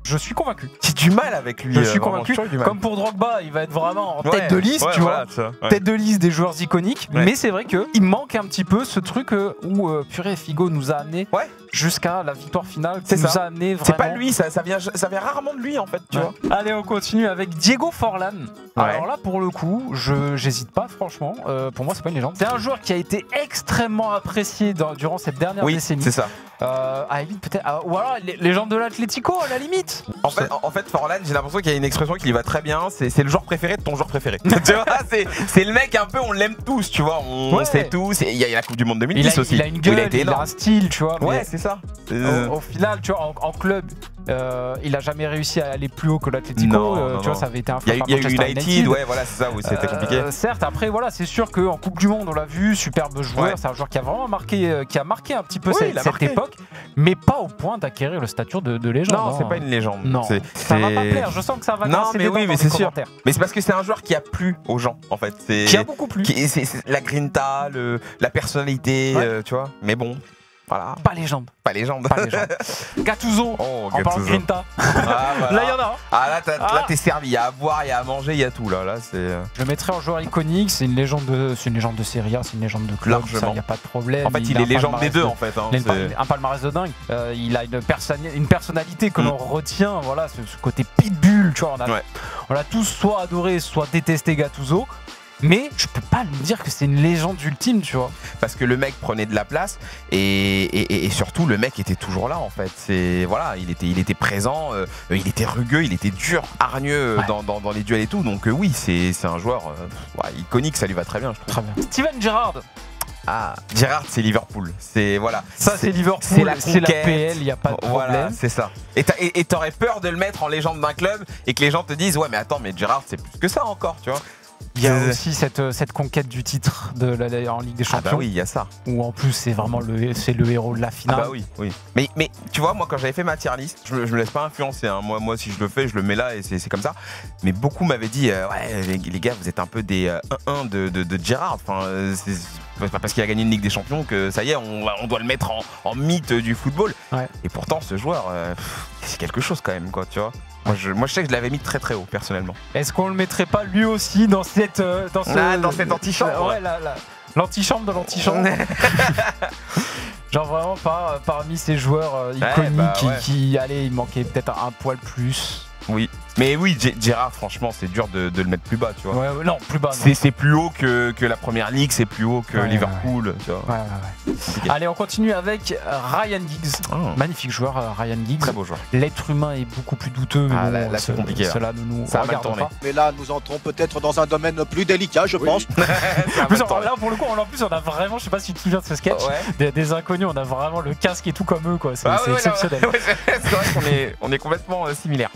Je suis convaincu. J'ai du mal avec lui. Je suis convaincu. Comme pour Drogba, il va être vraiment en tête de liste, tu vois. Tête de liste des joueurs iconiques. Mais c'est vrai qu'il manque un petit peu ce truc où purée, Figo nous a amené jusqu'à la victoire finale. Nous a amené vraiment. C'est pas lui, ça vient rarement de lui en fait, tu vois. Allez, on continue avec Diego Forlán. Alors là, pour le coup, j'hésite pas, franchement. Pour moi, c'est pas une légende. C'est un joueur qui a été extrêmement apprécié durant cette dernière décennie. C'est ça. À la limite, peut-être. Ou alors, légende de l'Atlético, à la limite. En fait, Forlán, j'ai l'impression qu'il y a une expression qui lui va très bien. C'est le joueur préféré de ton joueur préféré. Tu vois, c'est le mec un peu, on l'aime tous, tu vois. On sait tous. Il y a la Coupe du Monde 2010 aussi. Il a une gueule, il a un style, tu vois. Ouais, c'est ça. Au final, tu vois, en club, il a jamais réussi à aller plus haut que l'Atlético. Tu vois, ça avait été un flop. Il y a eu United, ouais, voilà, c'est ça, où c'était compliqué. Certes, après, voilà, c'est sûr qu'en Coupe du Monde, on l'a vu, superbe joueur. C'est un joueur qui a vraiment marqué, un petit peu cette époque, mais pas au point d'acquérir le statut de légende. Non, c'est pas une légende. Non, ça va pas plaire. Je sens que ça va. Non, mais oui, mais c'est sûr. Mais c'est parce que c'est un joueur qui a plu aux gens, en fait. Qui a beaucoup plu. C'est la grinta, la personnalité, tu vois. Mais bon. Voilà. Pas légende. Pas légende. Gattuso. En parlant de grinta. Là, il y en a. Là, t'es servi. Il y a à boire, il y a à manger, il y a tout. Là, c'est. Je le mettrais en joueur iconique. C'est une légende de Serie A, c'est une légende de club. Il n'y a pas de problème. En fait, il est légende des deux, en fait. Il a un palmarès de dingue. Il a une personnalité que l'on retient. Voilà, ce côté pitbull. Tu vois, on a tous soit adoré, soit détesté Gattuso. Mais je peux pas lui dire que c'est une légende ultime, tu vois. Parce que le mec prenait de la place et surtout le mec était toujours là en fait. Voilà, il était présent, il était rugueux, il était dur, hargneux dans les duels et tout. Donc oui, c'est un joueur iconique, ça lui va très bien, je trouve. Très bien. Steven Gerrard. Ah, Gerrard, c'est Liverpool. C'est Liverpool, c'est la PL, il n'y a pas de problème. Voilà, c'est ça. Et t'aurais peur de le mettre en légende d'un club et que les gens te disent ouais mais attends, mais Gerrard c'est plus que ça encore, tu vois. Il y a aussi cette conquête du titre en Ligue des Champions. Ah bah oui, il y a ça. Où en plus c'est vraiment le héros de la finale. Ah bah oui. Mais tu vois, moi quand j'avais fait ma tier list, je me laisse pas influencer. Hein. Moi si je le fais, je le mets là et c'est comme ça. Mais beaucoup m'avaient dit ouais les gars, vous êtes un peu des 1-1 de Gerrard. Enfin, c'est pas parce qu'il a gagné une Ligue des Champions que ça y est, on doit le mettre en mythe du football. Et pourtant ce joueur, c'est quelque chose quand même, quoi, tu vois. Moi je sais que je l'avais mis très très haut personnellement. Est-ce qu'on le mettrait pas lui aussi dans cette antichambre? Ouais, l'antichambre de l'antichambre. Genre vraiment parmi ces joueurs iconiques qui il manquait peut-être un poil plus. Oui. Mais oui, Gerrard, franchement, c'est dur de le mettre plus bas, tu vois. Ouais, non, plus bas. C'est plus haut que la première ligue, c'est plus haut que Liverpool, tu vois. Allez, on continue avec Ryan Giggs. Magnifique joueur, Ryan Giggs. Très beau joueur. L'être humain est beaucoup plus douteux, mais là, c'est compliqué. Cela ne nous regarde pas. Mais là, nous entrons peut-être dans un domaine plus délicat, je pense. Là, pour le coup, en plus, on a vraiment, je sais pas si tu te souviens de ce sketch, des inconnus, on a vraiment le casque et tout comme eux, quoi. C'est exceptionnel. C'est vrai qu'on est complètement similaires.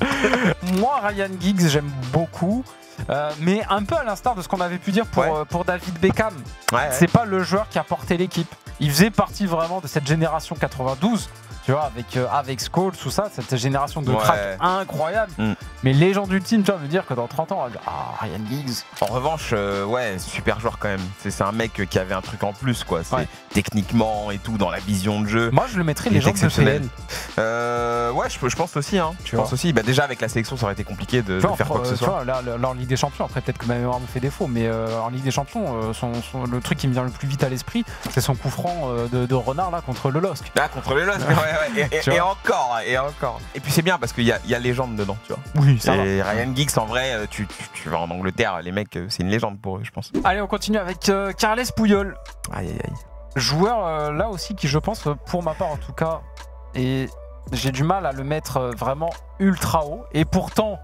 Moi, Ryan Giggs, j'aime beaucoup. Mais un peu à l'instar de ce qu'on avait pu dire pour David Beckham. C'est pas le joueur qui a porté l'équipe. Il faisait partie vraiment de cette génération 92. Tu vois, avec Scholes, tout ça, cette génération de cracks incroyable. Mais légende ultime, tu vas me dire que dans 30 ans, Ryan Giggs. En revanche, super joueur quand même. C'est un mec qui avait un truc en plus, quoi. Techniquement et tout, dans la vision de jeu. Moi, je le mettrais légende de PL. Je pense aussi. Je pense aussi. Bah, déjà, avec la sélection, ça aurait été compliqué de faire quoi que ce soit. Là, en Ligue des Champions, après, peut-être que ma mémoire me fait défaut, mais en Ligue des Champions, le truc qui me vient le plus vite à l'esprit, c'est son coup franc de renard là, contre le LOSC. Ah, contre le LOSC, et encore. Et puis c'est bien parce qu'il y a légende dedans, tu vois. Oui, ça va. Ryan Giggs, en vrai, tu vas en Angleterre, les mecs, c'est une légende pour eux, je pense. Allez, on continue avec Carles Puyol. Aïe. Joueur là aussi qui, je pense, pour ma part en tout cas, et j'ai du mal à le mettre vraiment ultra haut. Et pourtant,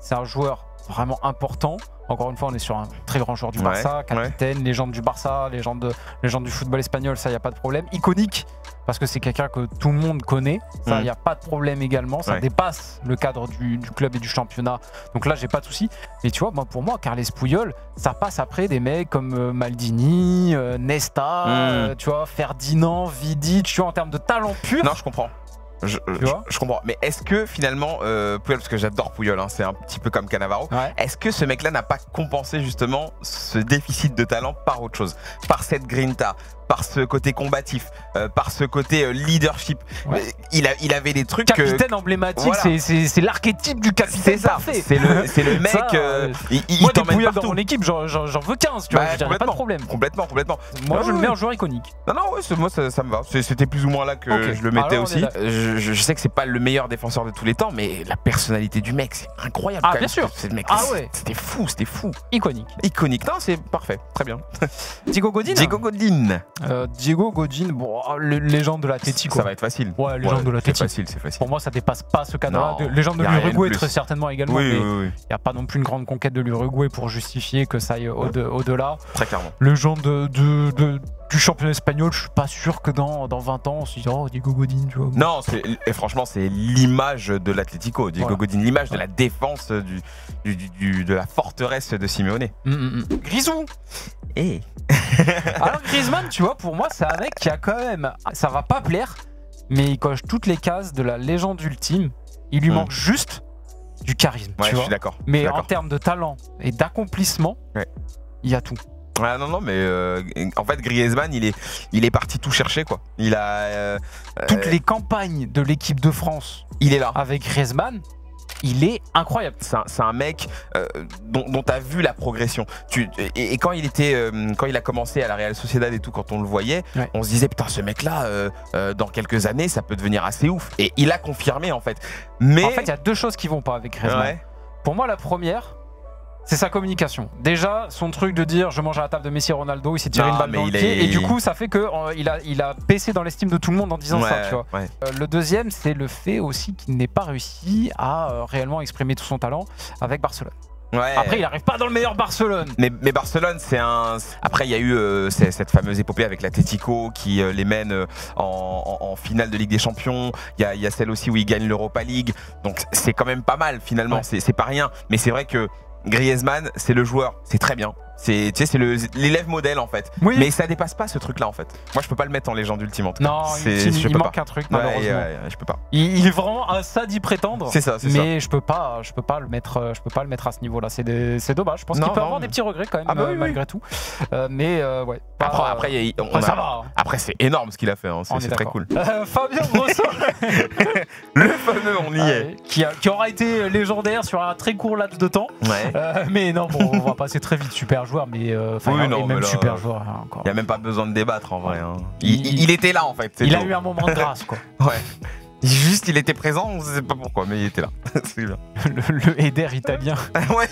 c'est un joueur vraiment important. Encore une fois, on est sur un très grand joueur du Barça, capitaine, légende du Barça, légende du football espagnol, ça, il n'y a pas de problème. Iconique, parce que c'est quelqu'un que tout le monde connaît, ça, il n'y a pas de problème également. Ça dépasse le cadre du club et du championnat. Donc là, j'ai pas de souci. Mais tu vois, pour moi, Carles Puyol, ça passe après des mecs comme Maldini, Nesta, tu vois, Ferdinand, Vidic, tu vois, en termes de talent pur. Non, je comprends. Je comprends. Mais est-ce que finalement, Puyol, parce que j'adore Puyol, c'est un petit peu comme Cannavaro, est-ce que ce mec-là n'a pas compensé justement ce déficit de talent par autre chose? Par cette grinta, par ce côté combatif, par ce côté leadership. Il avait des trucs. Capitaine emblématique, c'est l'archétype du capitaine parfait. C'est le mec. Moi, des Puyol dans mon équipe, j'en veux 15, tu vois, je dirais pas de problème. Complètement. Moi, je le mets en joueur iconique. Non, moi, ça me va. C'était plus ou moins là que je le mettais aussi. Je sais que c'est pas le meilleur défenseur de tous les temps, mais la personnalité du mec, c'est incroyable. Bien sûr. C'était fou. Iconique. Non, c'est parfait. Très bien. Diego Godin. Diego Godin, légende de l'Atlético. Ça va être facile. Ouais, légende de l'Atlético. C'est facile. Pour moi, ça dépasse pas ce cadre-là. Légende de l'Uruguay, très certainement également. Mais il n'y a pas non plus une grande conquête de l'Uruguay pour justifier que ça aille au-delà. Très clairement. Légende du championnat espagnol, je suis pas sûr que dans 20 ans, on se dise Diego Godin, tu vois. Non, franchement, c'est l'image de l'Atlético. Diego Godin, l'image de la défense de la forteresse de Simeone. Grisou. Alors Griezmann, tu vois, pour moi, c'est un mec qui a quand même, ça va pas plaire, mais il coche toutes les cases de la légende ultime. Il lui manque juste du charisme. Tu vois. Je suis d'accord. Mais en termes de talent et d'accomplissement, il y a tout. Non, mais en fait, Griezmann, il est parti tout chercher, quoi. Il a toutes les campagnes de l'équipe de France. Il est là. Avec Griezmann. Il est incroyable. C'est un mec dont tu as vu la progression. Et quand il a commencé à la Real Sociedad et tout, quand on le voyait, on se disait putain, ce mec-là, dans quelques années, ça peut devenir assez ouf. Et il a confirmé en fait. Mais en fait, il y a deux choses qui vont pas avec Griezmann. Pour moi, la première, c'est sa communication. Déjà, son truc de dire je mange à la table de Messi et Ronaldo, il s'est tiré une balle dans le pied. Et du coup, ça fait qu'il a baissé dans l'estime de tout le monde en disant ça. Tu vois. Le deuxième, c'est le fait aussi qu'il n'ait pas réussi à réellement exprimer tout son talent avec Barcelone. Après, il n'arrive pas dans le meilleur Barcelone. Mais Barcelone, c'est un. Après, il y a eu cette fameuse épopée avec l'Atlético qui les mène en finale de Ligue des Champions. Il y a celle aussi où il gagne l'Europa League. Donc, c'est quand même pas mal finalement. C'est pas rien. Mais c'est vrai que Griezmann, c'est le joueur, c'est très bien. C'est l'élève modèle en fait. Mais ça dépasse pas ce truc là en fait. Moi je peux pas le mettre en légende ultime en tout cas. Non, il manque un truc malheureusement. Je peux pas. Il est vraiment à ça d'y prétendre. C'est ça. Mais je peux pas le mettre à ce niveau là. C'est dommage. Je pense qu'il peut avoir des petits regrets quand même malgré tout. Mais ouais. Après c'est énorme ce qu'il a fait. C'est très cool. Fabien Grosso. Le fameux, on y est. Qui aura été légendaire sur un très court laps de temps. Mais non, on va passer très vite. Super joueur, mais même super joueur. Il n'y a même pas besoin de débattre en vrai. Il était là en fait. Il a eu un moment de grâce quoi. Juste, il était présent, on ne sait pas pourquoi, mais il était là. C'est bien. Le Eder italien. Ouais.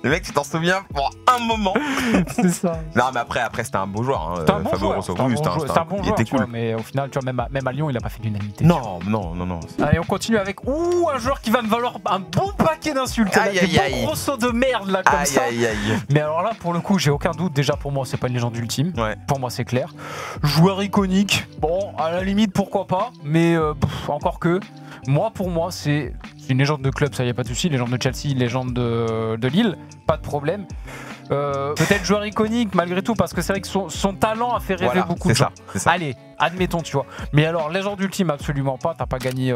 Le mec, tu t'en souviens pour un moment. C'est ça. Non, mais après c'était un beau joueur. Hein. C'était un bon joueur. C'était un bon joueur, il était cool. Mais au final, tu vois, même à Lyon, il a pas fait l'unanimité. Non. Allez, on continue avec un joueur qui va me valoir un bon paquet d'insultes. Des bons grossos de merde là comme ça. Mais alors là, pour le coup, j'ai aucun doute. Déjà, pour moi, c'est pas une légende ultime. Ouais. Pour moi, c'est clair. Joueur iconique. Bon, à la limite, pourquoi pas. Mais encore que. Pour moi, c'est une légende de club, ça y a pas de souci. Légende de Chelsea, légende de Lille, pas de problème. Peut-être joueur iconique malgré tout, parce que c'est vrai que son talent a fait rêver beaucoup de gens. Ça. Allez, admettons, tu vois. Mais alors, légende ultime, absolument pas. T'as pas gagné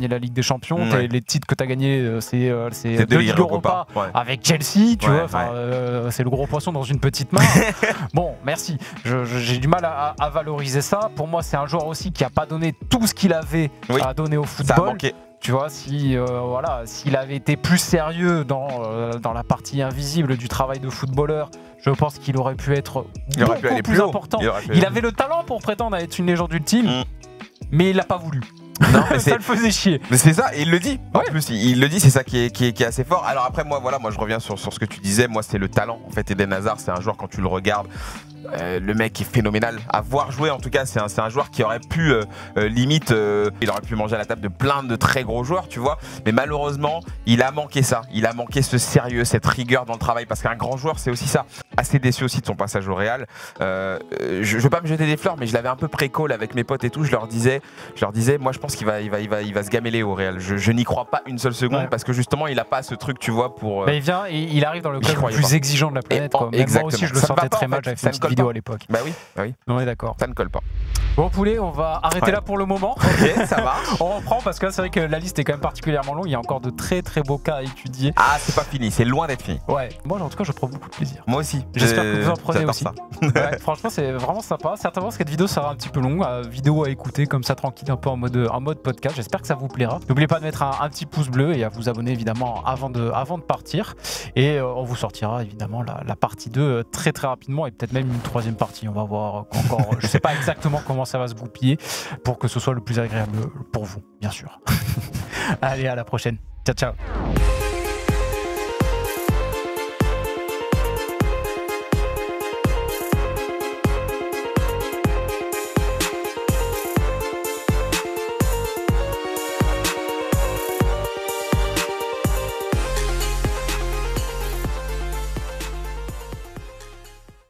la Ligue des Champions. Les titres que t'as gagnés, c'est deux Ligues Europa avec Chelsea, tu vois. C'est le gros poisson dans une petite main. Bon, merci. J'ai du mal à valoriser ça. Pour moi, c'est un joueur aussi qui a pas donné tout ce qu'il avait à donner au football. Ça a manqué. Tu vois, s'il avait été plus sérieux dans la partie invisible du travail de footballeur, je pense qu'il aurait pu être beaucoup plus important. Il avait le talent pour prétendre à être une légende ultime, mais il l'a pas voulu. Non, mais ça le faisait chier. Mais c'est ça, et il le dit. En plus, il le dit, c'est ça qui est assez fort. Alors après, moi je reviens sur ce que tu disais. Moi, c'est le talent. En fait, Eden Hazard, c'est un joueur, quand tu le regardes, le mec est phénoménal. À voir jouer, en tout cas, c'est un joueur qui aurait pu, limite, il aurait pu manger à la table de plein de très gros joueurs, tu vois. Mais malheureusement, il a manqué ça. Il a manqué ce sérieux, cette rigueur dans le travail. Parce qu'un grand joueur, c'est aussi ça. Assez déçu aussi de son passage au Real. Je veux pas me jeter des fleurs, mais je l'avais un peu pré-call avec mes potes et tout. Je leur disais, moi, je pense qu'il va se gameler au Real. Je n'y crois pas une seule seconde parce que justement, il a pas ce truc, tu vois, pour. Mais il arrive dans le club le plus exigeant de la planète. Quoi. Même moi aussi, je le sentais très mal. J'avais fait une petite vidéo à l'époque. Bah oui. On est d'accord. Ça ne colle pas. Bon poulet, on va arrêter là pour le moment. Ok, ça marche. On reprend parce que là, c'est vrai que la liste est quand même particulièrement longue. Il y a encore de très très beaux cas à étudier. Ah, c'est pas fini, c'est loin d'être fini. Ouais. Moi, en tout cas, je prends beaucoup de plaisir. Moi aussi. J'espère que vous en prenez aussi. Ouais, franchement, c'est vraiment sympa. Certainement, cette vidéo sera un petit peu longue. Vidéo à écouter comme ça, tranquille, un peu en mode podcast. J'espère que ça vous plaira. N'oubliez pas de mettre un petit pouce bleu et à vous abonner évidemment avant de partir. Et on vous sortira évidemment la partie 2 très très rapidement et peut-être même une troisième partie. On va voir encore. Je sais pas exactement comment ça va se goupiller pour que ce soit le plus agréable pour vous, bien sûr. Allez, à la prochaine. Ciao, ciao.